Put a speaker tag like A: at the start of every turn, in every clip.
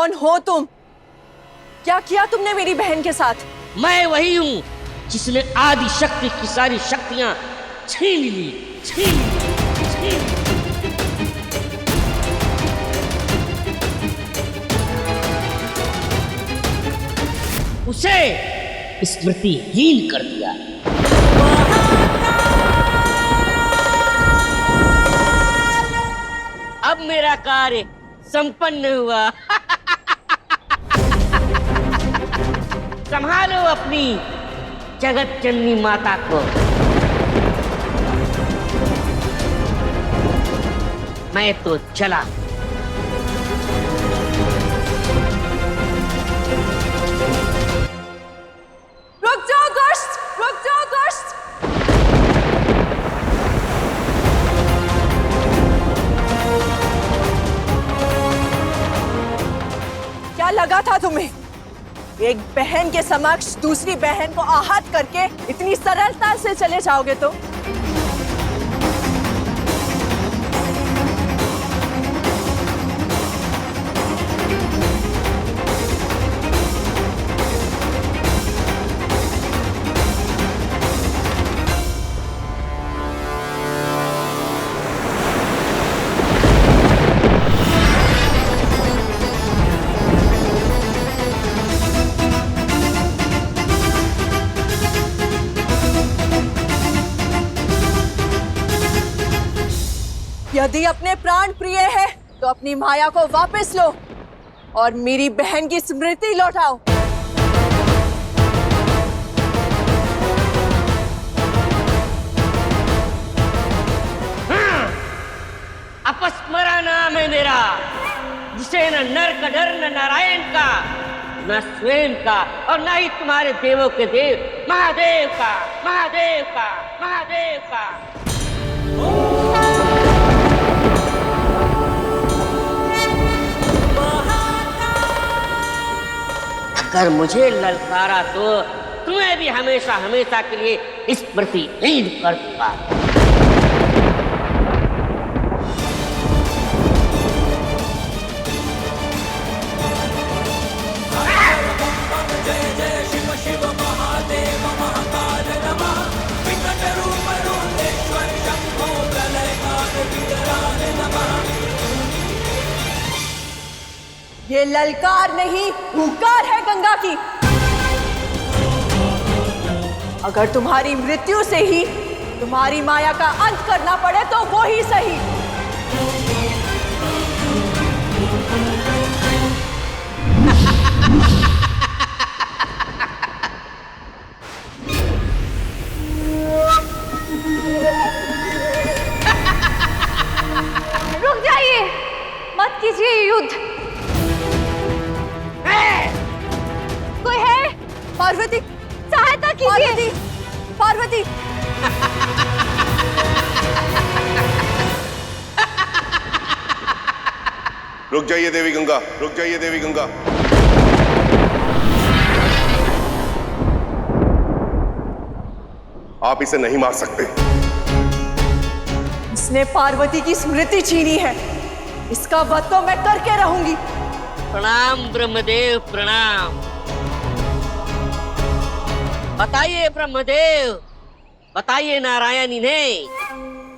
A: कौन हो तुम? क्या किया तुमने मेरी बहन के साथ?
B: मैं वही हूँ जिसने आदि शक्ति की सारी शक्तियां छीन ली, छीन ली, छीन ली। उसे स्मृतिहीन कर दिया। अब मेरा कार्य संपन्न हुआ। संभालो अपनी जगत जननी माता को। मैं तो चला।
A: रुक जाओ दुष्ट, रुक जाओ दुष्ट। क्या लगा था तुम्हें? एक बहन के समक्ष दूसरी बहन को आहत करके इतनी सरलता से चले जाओगे तो? यदि अपने प्राण प्रिय है तो अपनी माया को वापस लो और मेरी बहन की स्मृति लौटाओ।
B: हाँ, अपस्मरा नाम है मेरा, जिसे न नर का डर, न नारायण का, न स्वयं का, और न ही तुम्हारे देवों के देव महादेव का, महादेव का, महादेव का। अगर मुझे ललकारा तो तुम्हें भी हमेशा हमेशा के लिए स्मृतिहीन कर दूंगा।
C: जय जय शिव शिव महादेव महाकाल नमः। विकट रूप रूपेश्वर शंभो प्रलयकाल विकराल नमः।
A: ये ललकार नहीं, हुंकार है गंगा की। अगर तुम्हारी मृत्यु से ही तुम्हारी माया का अंत करना पड़े तो वो ही सही।
D: रुक जाइए, मत कीजिए युद्ध। कोई है?
A: पार्वती,
D: सहायता कीजिए।
A: पार्वती, पार्वती।
E: रुक जाइए देवी गंगा, रुक जाइए देवी गंगा। आप इसे नहीं मार सकते।
A: इसने पार्वती की स्मृति छीनी है, इसका वध तो मैं करके रहूंगी।
B: प्रणाम ब्रह्मदेव, प्रणाम। बताइए ब्रह्मदेव, बताइए नारायण, इन्हें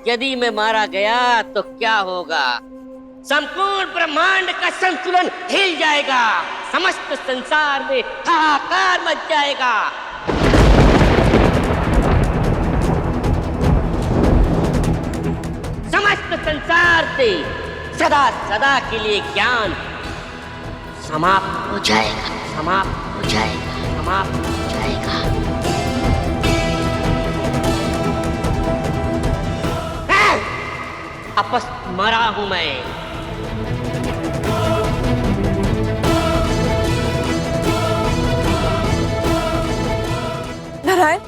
B: यदि मैं मारा गया तो क्या होगा? संपूर्ण ब्रह्मांड का संतुलन हिल जाएगा, समस्त संसार में हाहाकार मच जाएगा। समस्त संसार से सदा सदा के लिए ज्ञान समाप्त हो जाएगा, समाप्त हो जाएगा, समाप्त हो जाएगा। अपस्मरा हूं मैं।
A: नारायण,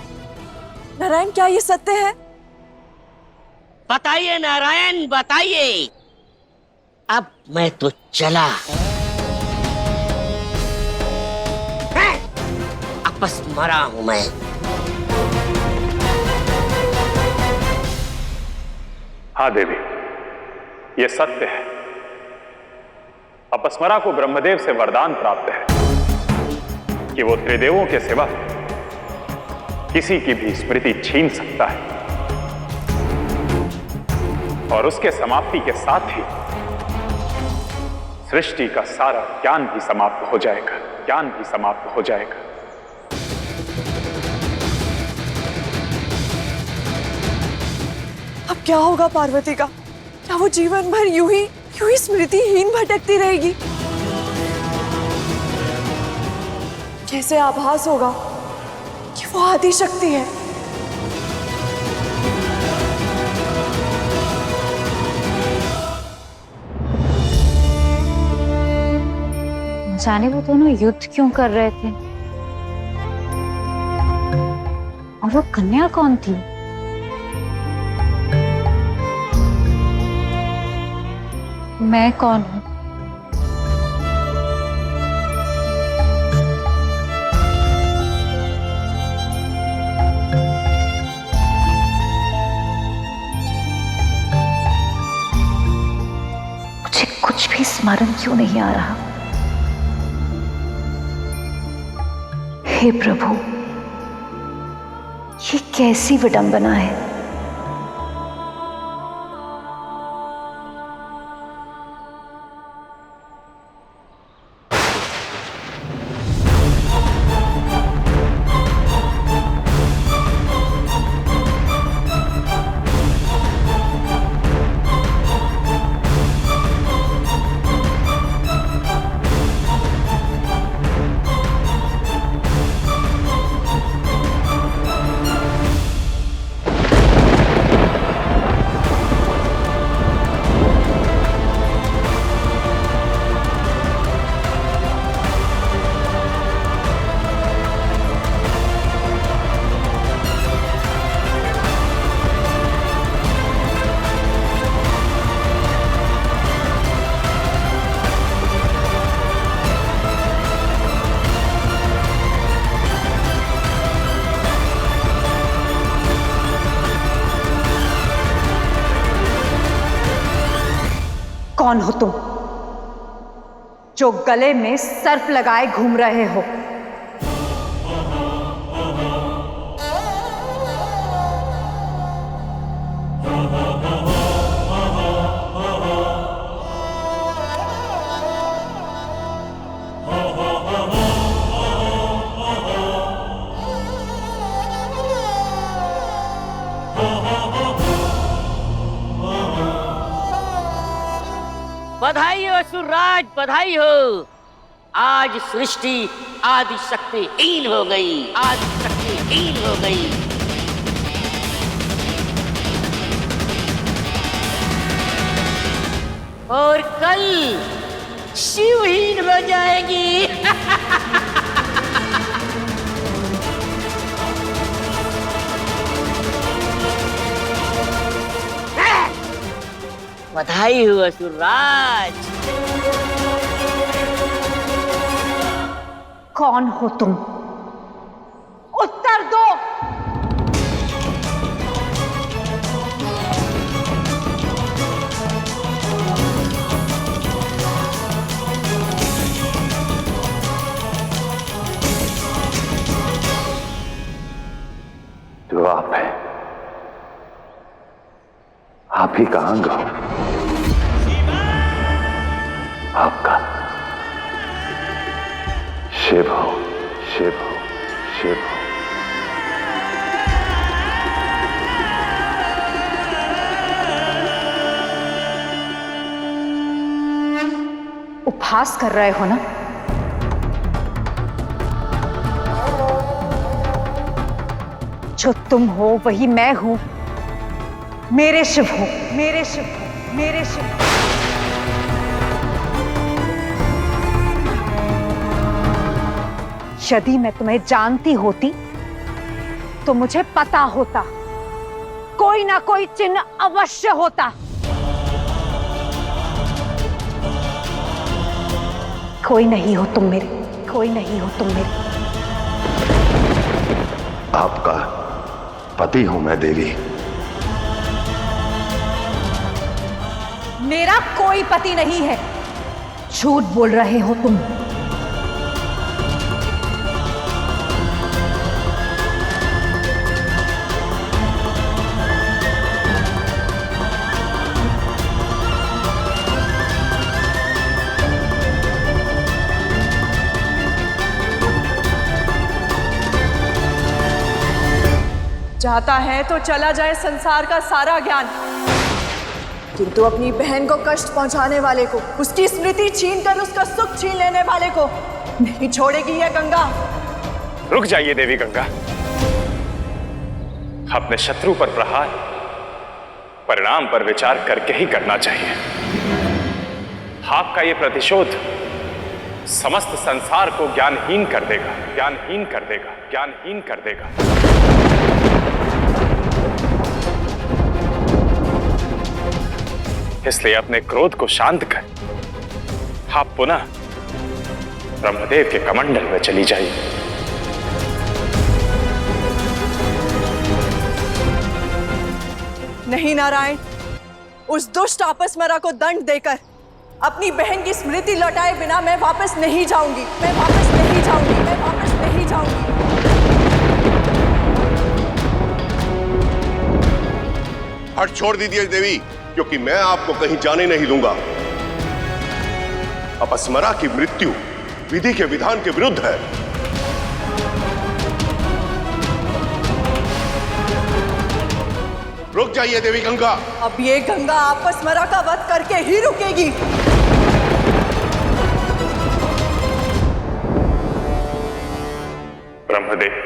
A: नारायण, क्या ये सत्य है?
B: बताइए नारायण, बताइए। अब मैं तो चला। अपस्मरा हूं मैं।
E: हाँ देवी, ये सत्य है।
F: अपस्मरा को ब्रह्मदेव से वरदान प्राप्त है कि वो त्रिदेवों के सिवा किसी की भी स्मृति छीन सकता है, और उसके समाप्ति के साथ ही सृष्टि का सारा ज्ञान भी समाप्त हो जाएगा, ज्ञान भी समाप्त हो जाएगा।
A: अब क्या होगा पार्वती का? क्या वो जीवन भर यूं ही स्मृतिहीन भटकती रहेगी? कैसे आभास होगा कि वो आदि शक्ति है?
D: जाने वो दोनों युद्ध क्यों कर रहे थे, और वो कन्या कौन थी? मैं कौन हूं? मुझे कुछ भी स्मरण क्यों नहीं आ रहा? हे प्रभु, ये कैसी विडंबना है। कौन हो तुम जो गले में सर्प लगाए घूम रहे हो?
B: बधाई हो असुरराज, बधाई हो। आज सृष्टि आदि शक्तिहीन हो गई, आदि शक्तिहीन हो गई। और कल शिवहीन हो जाएगी। बधाई हो असुरराज।
D: कौन हो तुम? उत्तर दो।
F: जो आप है, आप ही का अंग हो, आपका शिव हो, शिव हो, शिव हो।
D: उपहास कर रहे हो ना? जो तुम हो वही मैं हूं। मेरे शिव हो, मेरे शिव हो, मेरे शिव हो। यदि मैं तुम्हें जानती होती तो मुझे पता होता, कोई ना कोई चिन्ह अवश्य होता। कोई नहीं हो तुम मेरे, कोई नहीं हो तुम मेरे।
E: आपका पति हूं मैं देवी।
D: मेरा कोई पति नहीं है। झूठ बोल रहे हो तुम।
A: चाहता है तो चला जाए संसार का सारा ज्ञान, किंतु अपनी बहन को कष्ट पहुंचाने वाले को, उसकी स्मृति छीनकर उसका सुख छीन लेने वाले को नहीं छोड़ेगी यह गंगा।
F: रुक जाइए देवी गंगा। अपने शत्रु पर प्रहार परिणाम पर विचार करके ही करना चाहिए। आपका यह प्रतिशोध समस्त संसार को ज्ञानहीन कर देगा, ज्ञानहीन कर देगा, ज्ञानहीन कर देगा। इसलिए अपने क्रोध को शांत कर आप पुनः ब्रह्मदेव के कमंडल में चली जाइए।
A: नहीं नारायण, उस दुष्ट आपसमरा को दंड देकर अपनी बहन की स्मृति लौटाए बिना मैं वापस नहीं जाऊंगी, मैं वापस नहीं जाऊंगी, मैं वापस नहीं जाऊंगी।
G: हट छोड़ दीजिए देवी, क्योंकि मैं आपको कहीं जाने नहीं दूंगा। अपस्मरा की मृत्यु विधि के विधान के विरुद्ध है। रुक जाइए देवी गंगा।
A: अब ये गंगा आपसमरा का वध करके ही रुकेगी।
F: ब्रह्मदेव,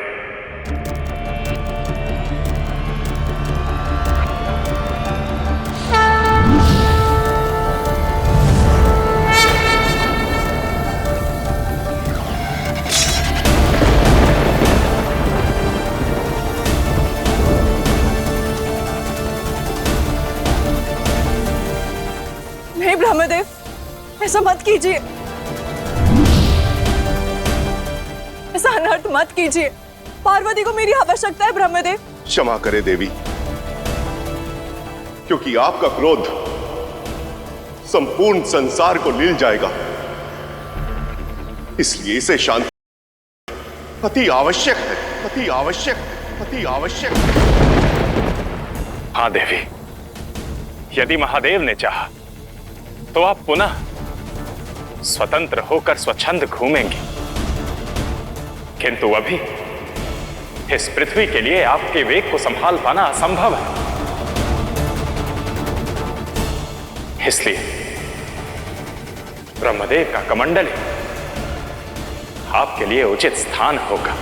A: नहीं ब्रह्मदेव, ऐसा मत कीजिए, ऐसा अनर्थ मत कीजिए। पार्वती को मेरी आवश्यकता है ब्रह्मदेव।
G: क्षमा करे देवी, क्योंकि आपका क्रोध संपूर्ण संसार को लील जाएगा, इसलिए इसे शांत अति आवश्यक है, अति आवश्यक, अति आवश्यक।
F: हाँ देवी, यदि महादेव ने चाहा तो आप पुनः स्वतंत्र होकर स्वच्छंद घूमेंगी, किंतु अभी इस पृथ्वी के लिए आपके वेग को संभाल पाना असंभव है। इसलिए ब्रह्मदेव का कमंडल आपके लिए उचित स्थान होगा।